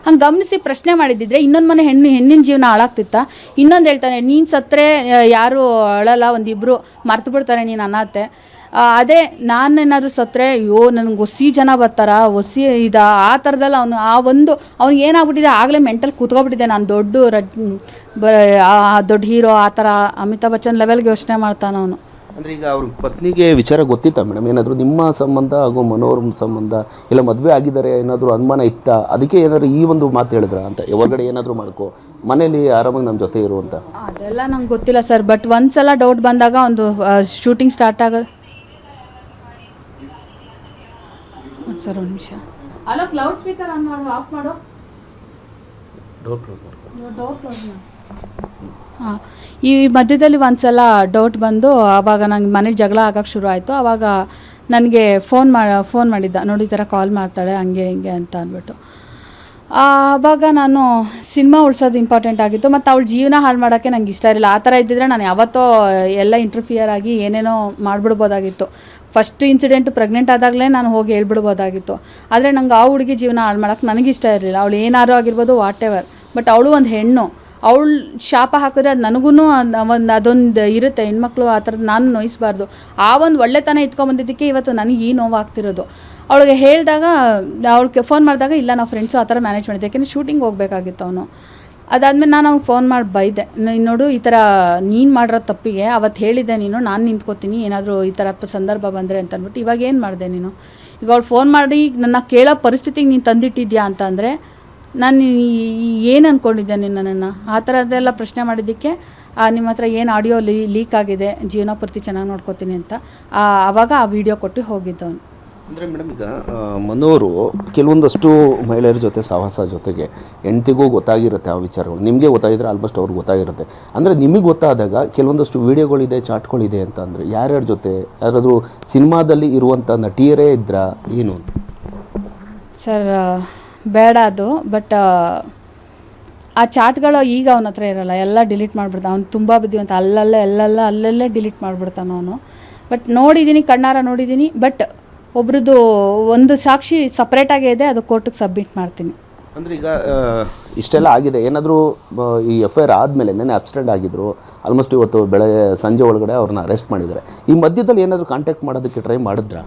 ಹಂಗೆ ಗಮನಿಸಿ ಪ್ರಶ್ನೆ ಮಾಡಿದ್ದಿದ್ರೆ ಇನ್ನೊಂದು ಮನೆ ಹೆಣ್ಣಿನ ಜೀವನ ಹಾಳಾಗ್ತಿತ್ತ. ಇನ್ನೊಂದು ಹೇಳ್ತಾನೆ, ನೀನು ಸತ್ತರೆ ಯಾರು ಅಳಲ್ಲ, ಒಂದಿಬ್ಬರು ಮರ್ತು ಬಿಡ್ತಾರೆ ನೀನು ಅನಾಥೆ. ಅದೇ ನಾನೇನಾದರೂ ಸತ್ತರೆ ಅಯ್ಯೋ ನನಗೆ ಒಸಿ ಜನ ಬರ್ತಾರ, ಒಸಿ ಆ ಥರದಲ್ಲಿ ಅವ್ನಿಗೆ ಏನಾಗ್ಬಿಟ್ಟಿದೆ ಆಗಲೇ ಮೆಂಟಲ್ ಕೂತ್ಕೊಬಿಟ್ಟಿದೆ. ನಾನು ದೊಡ್ಡ ಹೀರೋ ಆ ಥರ ಅಮಿತಾಬ್ ಬಚ್ಚನ್ ಲೆವೆಲ್ಗೆ ಯೋಚನೆ ಮಾಡ್ತಾನೆ ಅವನು. ಅಂದರೆ ಈಗ ಅವ್ರ ಪತ್ನಿಗೆ ವಿಚಾರ ಗೊತ್ತಿತ್ತಾ ಮೇಡಮ್? ಏನಾದರೂ ನಿಮ್ಮ ಸಂಬಂಧ ಹಾಗೂ ಮನೋವ್ರ ಸಂಬಂಧ ಇಲ್ಲ ಮದುವೆ ಆಗಿದ್ದಾರೆ ಏನಾದರೂ ಅನುಮಾನ ಇತ್ತಾ? ಅದಕ್ಕೆ ಏನಾದರೂ ಈ ಒಂದು ಮಾತು ಹೇಳಿದ್ರ ಅಂತ, ಹೊರಗಡೆ ಏನಾದರೂ ಮಾಡ್ಕೋ, ಮನೇಲಿ ಆರಾಮಾಗಿ ನಮ್ಮ ಜೊತೆ ಇರು ಅಂತ? ಅದೆಲ್ಲ ನಂಗೆ ಗೊತ್ತಿಲ್ಲ ಸರ್. ಬಟ್ ಒಂದ್ಸಲ ಡೌಟ್ ಬಂದಾಗ ಒಂದು ಶೂಟಿಂಗ್ ಸ್ಟಾರ್ಟ್ ಆಗೋದು. ಸರ್ ಒಂದು ನಿಮಿಷ. ಅಲೋ, ಲೌಡ್ ಸ್ಪೀಕರ್ ಆನ್ ಮಾಡು, ಆಫ್ ಮಾಡು. ಡೋರ್ ಕ್ಲೋಸ್ ಮಾಡು. ಹಾಂ, ಈ ಮಧ್ಯದಲ್ಲಿ ಒಂದ್ಸಲ ಡೌಟ್ ಬಂದು ಆವಾಗ ನಂಗೆ ಮನೇಲಿ ಜಗಳ ಆಗೋಕ್ಕೆ ಶುರು ಆಯಿತು. ಆವಾಗ ನನಗೆ ಫೋನ್ ಮಾಡಿದ್ದ, ನೋಡಿ ಈ ಥರ ಕಾಲ್ ಮಾಡ್ತಾಳೆ ಹಂಗೆ ಹಿಂಗೆ ಅಂತ ಅಂದ್ಬಿಟ್ಟು. ಆವಾಗ ನಾನು ಸಿನಿಮಾ ಉಳ್ಸೋದು ಇಂಪಾರ್ಟೆಂಟ್ ಆಗಿತ್ತು, ಮತ್ತು ಅವಳ ಜೀವನ ಹಾಳು ಮಾಡೋಕ್ಕೆ ನಂಗೆ ಇಷ್ಟ ಇರಲಿಲ್ಲ. ಆ ಥರ ಇದ್ದಿದ್ರೆ ನಾನು ಯಾವತ್ತೋ ಎಲ್ಲ ಇಂಟರ್ಫಿಯರ್ ಆಗಿ ಏನೇನೋ ಮಾಡಿಬಿಡ್ಬೋದಾಗಿತ್ತು. ಫಸ್ಟ್ ಇನ್ಸಿಡೆಂಟು ಪ್ರೆಗ್ನೆಂಟ್ ಆದಾಗಲೇ ನಾನು ಹೋಗಿ ಹೇಳ್ಬಿಡ್ಬೋದಾಗಿತ್ತು. ಆದರೆ ನಂಗೆ ಆ ಹುಡುಗಿ ಜೀವನ ಹಾಳು ಮಾಡೋಕ್ಕೆ ನನಗಿಷ್ಟ ಇರಲಿಲ್ಲ. ಅವಳು ಏನಾರು ಆಗಿರ್ಬೋದು, ವಾಟ್ ಎವರ್. ಬಟ್ ಅವಳು ಒಂದು ಹೆಣ್ಣು, ಅವಳು ಶಾಪ ಹಾಕಿದ್ರೆ ಅದು ನನಗೂ ಅದೊಂದು ಇರುತ್ತೆ, ಹೆಣ್ಮಕ್ಳು ಆ ಥರದ್ದು ನಾನು ನೋಯಿಸಬಾರ್ದು. ಆ ಒಂದು ಒಳ್ಳೆತನ ಇಟ್ಕೊಂಬಂದಿದ್ದಕ್ಕೆ ಇವತ್ತು ನನಗೆ ಈ ನೋವಾಗ್ತಿರೋದು. ಅವಳಿಗೆ ಹೇಳಿದಾಗ, ಅವಳಿಗೆ ಫೋನ್ ಮಾಡಿದಾಗ, ಇಲ್ಲ ನಾವು ಫ್ರೆಂಡ್ಸು ಆ ಥರ ಮ್ಯಾನೇಜ್ ಮಾಡಿದ್ದೆ, ಯಾಕೆಂದರೆ ಶೂಟಿಂಗ್ ಹೋಗ್ಬೇಕಾಗಿತ್ತು ಅವನು. ಅದಾದಮೇಲೆ ನಾನು ಅವ್ನಿಗೆ ಫೋನ್ ಮಾಡಿ ಬೈದೆ, ನೋಡು ಈ ಥರ ನೀನು ಮಾಡಿರೋ ತಪ್ಪಿಗೆ ಅವತ್ತು ಹೇಳಿದ್ದೆ ನೀನು, ನಾನು ನಿಂತ್ಕೋತೀನಿ ಏನಾದರೂ ಈ ಥರ ಸಂದರ್ಭ ಬಂದರೆ ಅಂತ ಅಂದ್ಬಿಟ್ಟು. ಇವಾಗ ಏನು ಮಾಡಿದೆ ನೀನು? ಈಗ ಅವಳು ಫೋನ್ ಮಾಡಿ ನನ್ನ ಕೇಳೋ ಪರಿಸ್ಥಿತಿಗೆ ನೀನು ತಂದಿಟ್ಟಿದ್ಯಾ ಅಂತ ಅಂದರೆ ನಾನು ಏನು ಅಂದ್ಕೊಂಡಿದ್ದೆ ನನ್ನನ್ನು? ಆ ಥರದ್ದೆಲ್ಲ ಪ್ರಶ್ನೆ ಮಾಡಿದ್ದಕ್ಕೆ ನಿಮ್ಮ ಹತ್ರ ಏನು ಆಡಿಯೋ ಲೀಕ್ ಆಗಿದೆ, ಜೀವನ ಪೂರ್ತಿ ಚೆನ್ನಾಗಿ ನೋಡ್ಕೋತೀನಿ ಅಂತ ಆವಾಗ ಆ ವಿಡಿಯೋ ಕೊಟ್ಟು ಹೋಗಿದ್ದವನು. ಅಂದರೆ ಮೇಡಮ್, ಈಗ ಮನೋರು ಕೆಲವೊಂದಷ್ಟು ಮಹಿಳೆಯರ ಜೊತೆ ಸಹವಾಸ ಜೊತೆಗೆ ಹೆಂಡ್ತಿಗೂ ಗೊತ್ತಾಗಿರುತ್ತೆ ಆ ವಿಚಾರಗಳು. ನಿಮಗೆ ಗೊತ್ತಾಗಿದ್ರೆ ಆಲ್ಮೋಸ್ಟ್ ಅವ್ರಿಗೆ ಗೊತ್ತಾಗಿರುತ್ತೆ. ಅಂದರೆ ನಿಮಗೆ ಗೊತ್ತಾದಾಗ ಕೆಲವೊಂದಷ್ಟು ವೀಡಿಯೋಗಳಿದೆ, ಚಾಟ್ಗಳಿದೆ ಅಂತ ಅಂದರೆ ಯಾರ್ಯಾರ ಜೊತೆ? ಯಾರಾದರೂ ಸಿನಿಮಾದಲ್ಲಿ ಇರುವಂಥ ನಟಿಯರೇ ಇದ್ರಾ ಏನು? ಸರ್ ಬೇಡ ಅದು. ಬಟ್ ಆ ಚಾಟ್ಗಳು ಈಗ ಅವನ ಹತ್ರ ಇರೋಲ್ಲ, ಎಲ್ಲ ಡಿಲೀಟ್ ಮಾಡಿಬಿಡ್ತಾನೆ. ಅವ್ನು ತುಂಬ ಬುದ್ಧಿವಂತ, ಅಲ್ಲಲ್ಲೇ ಡಿಲೀಟ್ ಮಾಡಿಬಿಡ್ತಾನೆ ಅವನು. ಬಟ್ ನೋಡಿದ್ದೀನಿ, ಕಣ್ಣಾರ ನೋಡಿದ್ದೀನಿ. ಬಟ್ ಒಬ್ರದ್ದು ಒಂದು ಸಾಕ್ಷಿ ಸಪ್ರೇಟಾಗೇ ಇದೆ, ಅದು ಕೋರ್ಟಿಗೆ ಸಬ್ಮಿಟ್ ಮಾಡ್ತೀನಿ. ಅಂದರೆ ಈಗ ಇಷ್ಟೆಲ್ಲ ಆಗಿದೆ, ಏನಾದರೂ ಈ FIR ಆದಮೇಲೆ ನೆನ್ನೆ ಅಬ್ಸ್ಟೆಂಡ್ ಆಗಿದ್ದರು, ಆಲ್ಮೋಸ್ಟ್ ಇವತ್ತು ಸಂಜೆ ಒಳಗಡೆ ಅವ್ರನ್ನ ಅರೆಸ್ಟ್ ಮಾಡಿದ್ದಾರೆ. ಈ ಮಧ್ಯದಲ್ಲಿ ಏನಾದರೂ ಕಾಂಟ್ಯಾಕ್ಟ್ ಮಾಡೋದಕ್ಕೆ ಟ್ರೈ ಮಾಡಿದ್ರಾ?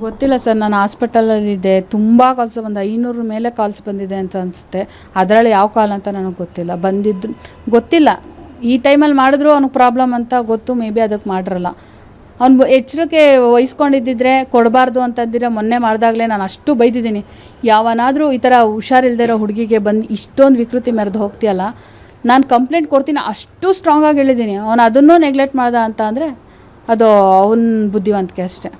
ಗೊತ್ತಿಲ್ಲ ಸರ್, ನಾನು ಹಾಸ್ಪಿಟಲಲ್ಲಿದ್ದೆ. ತುಂಬ ಕಾಲ್ಸ್ 500 ಮೇಲೆ ಕಾಲ್ಸ್ ಬಂದಿದೆ ಅಂತ ಅನಿಸುತ್ತೆ. ಅದರಲ್ಲಿ ಯಾವ ಕಾಲ್ ಅಂತ ನನಗೆ ಗೊತ್ತಿಲ್ಲ. ಬಂದಿದ್ದು ಗೊತ್ತಿಲ್ಲ. ಈ ಟೈಮಲ್ಲಿ ಮಾಡಿದ್ರು ಅವ್ನಿಗೆ ಪ್ರಾಬ್ಲಮ್ ಅಂತ ಗೊತ್ತು, ಮೇ ಬಿ ಅದಕ್ಕೆ ಮಾಡಿರಲ್ಲ. ಅವ್ನು ಎಚ್ಚರಿಕೆ ವಹಿಸ್ಕೊಂಡಿದ್ದಿದ್ರೆ ಕೊಡಬಾರ್ದು ಅಂತಂದಿದ್ರೆ ಮೊನ್ನೆ ಮಾಡಿದಾಗಲೇ ನಾನು ಅಷ್ಟು ಬೈದಿದ್ದೀನಿ. ಯಾವನಾದರೂ ಈ ಥರ ಹುಷಾರಿಲ್ಲದೆ ಇರೋ ಹುಡುಗಿಗೆ ಬಂದು ಇಷ್ಟೊಂದು ವಿಕೃತಿ ಮೆರೆದು ಹೋಗ್ತೀಯಲ್ಲ, ನಾನು ಕಂಪ್ಲೇಂಟ್ ಕೊಡ್ತೀನಿ, ಅಷ್ಟು ಸ್ಟ್ರಾಂಗಾಗಿ ಹೇಳಿದ್ದೀನಿ. ಅವನು ಅದನ್ನೂ ನೆಗ್ಲೆಕ್ಟ್ ಮಾಡ್ದ ಅಂತ ಅಂದರೆ ಅದು ಅವನ ಬುದ್ಧಿವಂತಿಕೆ ಅಷ್ಟೇ.